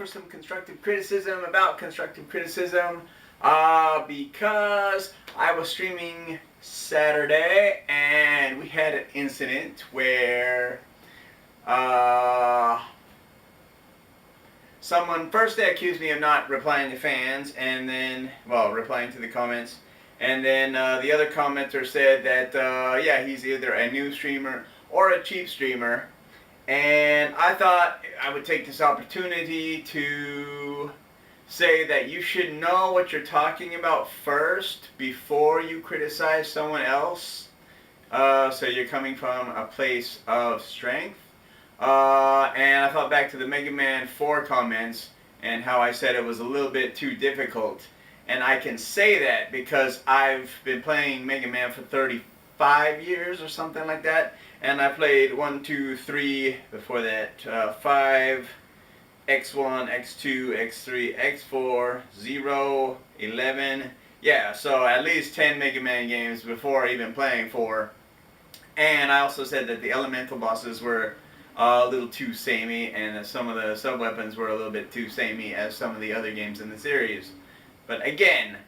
for some constructive criticism about constructive criticism because I was streaming Saturday and we had an incident where someone first they accused me of not replying to fans and then, well, replying to the comments, and then the other commenter said that yeah, he's either a new streamer or a cheap streamer. And I thought I would take this opportunity to say that you should know what you're talking about first before you criticize someone else. So you're coming from a place of strength. And I thought back to the Mega Man 4 comments and how I said it was a little bit too difficult. And I can say that because I've been playing Mega Man for 35 years or something like that. And I played 1, 2, 3, before that 5, X1, X2, X3, X4, 0, 11. Yeah, so at least 10 Mega Man games before even playing 4. And I also said that the elemental bosses were a little too samey, and some of the sub-weapons were a little bit too samey as some of the other games in the series. But again,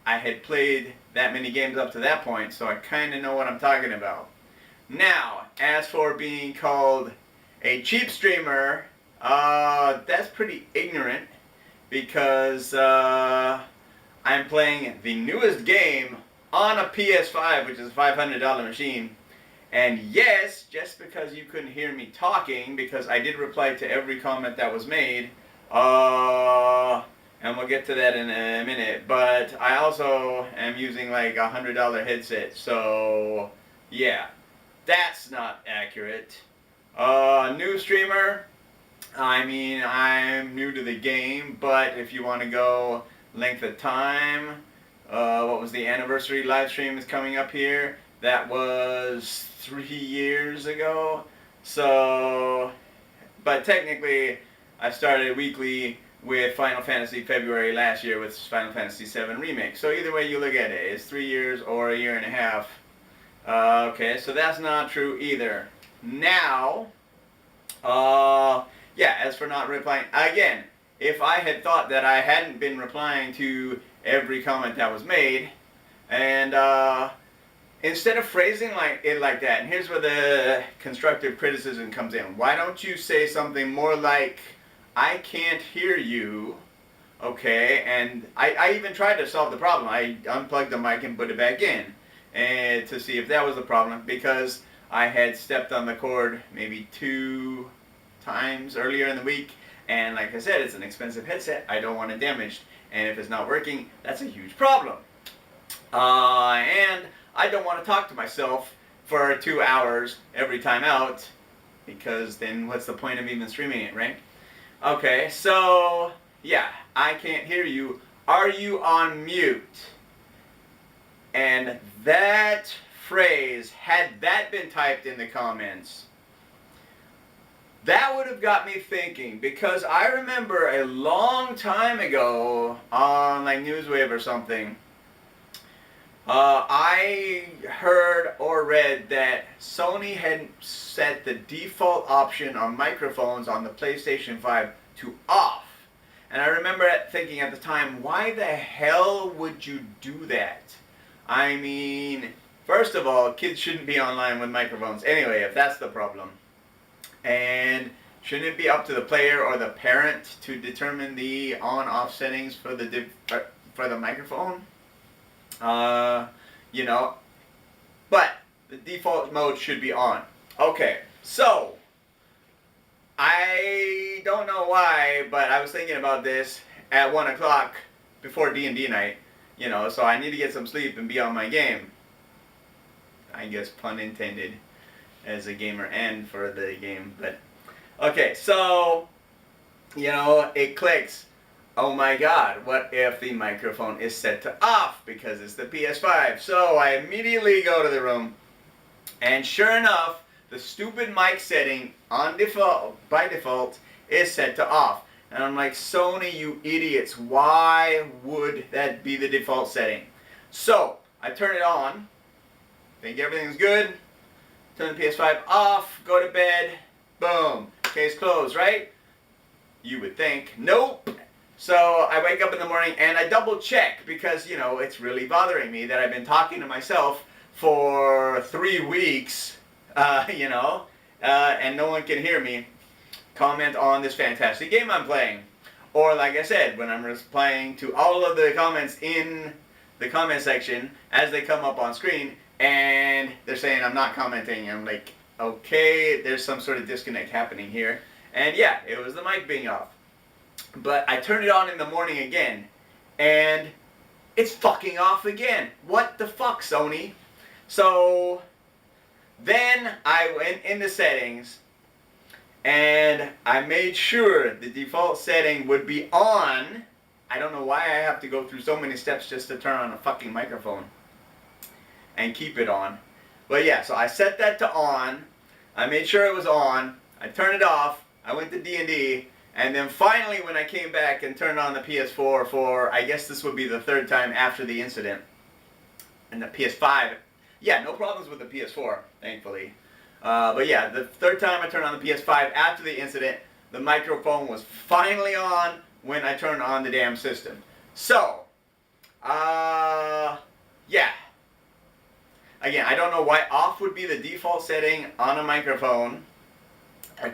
I had played that many games up to that point, so I kind of know what I'm talking about. Now, as for being called a cheap streamer, that's pretty ignorant because I'm playing the newest game on a PS5, which is a $500 machine. And yes, just because you couldn't hear me talking, because I did reply to every comment that was made, and we'll get to that in a minute, but I also am using like a $100 headset, so yeah. That's not accurate. New streamer, I mean, I'm new to the game, but if you want to go length of time, what was the anniversary live stream is coming up here? That was 3 years ago. So, but technically, I started weekly with Final Fantasy February last year with Final Fantasy VII Remake. So either way you look at it, it's 3 years or a year and a half. Okay, so that's not true either. Now, yeah, as for not replying, again, if I had thought that I hadn't been replying to every comment that was made, and instead of phrasing it like that, and here's where the constructive criticism comes in. Why don't you say something more like, I can't hear you, okay, and I even tried to solve the problem. I unplugged the mic and put it back in. And to see if that was the problem, because I had stepped on the cord maybe 2 times earlier in the week, and like I said, it's an expensive headset. I don't want it damaged, and if it's not working, that's a huge problem. And I don't want to talk to myself for 2 hours every time out, because then what's the point of even streaming it, right? Okay, so yeah, I can't hear you. Are you on mute? And that phrase, had that been typed in the comments, that would have got me thinking, because I remember a long time ago on like Newswave or something, I heard or read that Sony had set the default option on microphones on the PlayStation 5 to off. And I remember thinking at the time, why the hell would you do that? I mean, first of all, kids shouldn't be online with microphones anyway, if that's the problem. And shouldn't it be up to the player or the parent to determine the on-off settings for the microphone? You know, but the default mode should be on. Okay, so I don't know why, but I was thinking about this at 1 o'clock before D&D night. You know, so I need to get some sleep and be on my game. I guess pun intended as a gamer and for the game. But okay, so you know, it clicks. Oh my god, what if the microphone is set to off because it's the PS5? So I immediately go to the room, and sure enough, the stupid mic setting on default, by default, is set to off. And I'm like, Sony, you idiots, why would that be the default setting? So, I turn it on, think everything's good, turn the PS5 off, go to bed, boom, case closed, right? you would think. Nope. So I wake up in the morning and I double check because, you know, it's really bothering me that I've been talking to myself for 3 weeks, and no one can hear me comment on this fantastic game I'm playing. Or like I said, when I'm replying to all of the comments in the comment section as they come up on screen, and they're saying I'm not commenting. I'm like, okay, there's some sort of disconnect happening here. And yeah, it was the mic being off. But I turned it on in the morning again, and it's fucking off again. What the fuck, Sony? So then I went into settings, and I made sure the default setting would be on. I don't know why I have to go through so many steps just to turn on a fucking microphone and keep it on. But yeah, so I set that to on. I made sure it was on. I turned it off. I went to D&D. And then finally when I came back and turned on the PS4 for, I guess this would be the third time after the incident. And the PS5. Yeah, no problems with the PS4, thankfully. But yeah, the third time I turned on the PS5 after the incident, the microphone was finally on when I turned on the damn system. So, yeah. Again, I don't know why off would be the default setting on a microphone.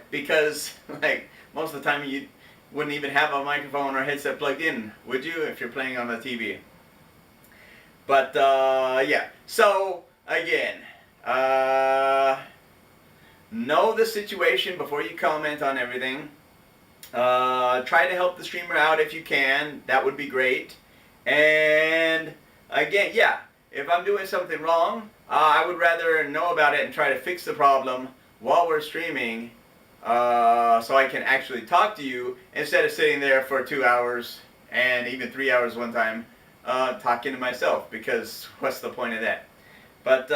Because, like, most of the time you wouldn't even have a microphone or headset plugged in, would you, if you're playing on the TV? But, yeah. So, again, know the situation before you comment on everything. Try to help the streamer out if you can. That would be great. And, again, yeah, if I'm doing something wrong, I would rather know about it and try to fix the problem while we're streaming, so I can actually talk to you instead of sitting there for 2 hours and even 3 hours one time talking to myself, because what's the point of that? But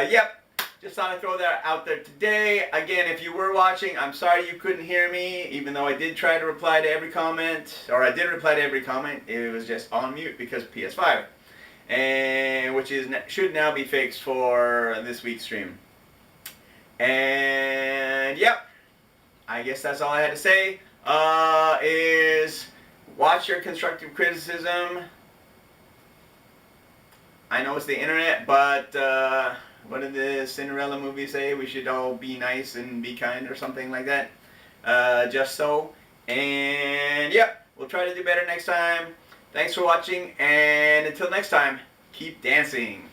yep, just thought I'd throw that out there today. Again, if you were watching, I'm sorry you couldn't hear me, even though I did try to reply to every comment, or I did reply to every comment. It was just on mute because PS5, and which should now be fixed for this week's stream. And yep, I guess that's all I had to say. Is watch your constructive criticism. I know it's the internet, but what did the Cinderella movie say? We should all be nice and be kind, or something like that. Just so. And yep, we'll try to do better next time. Thanks for watching, and until next time, keep dancing.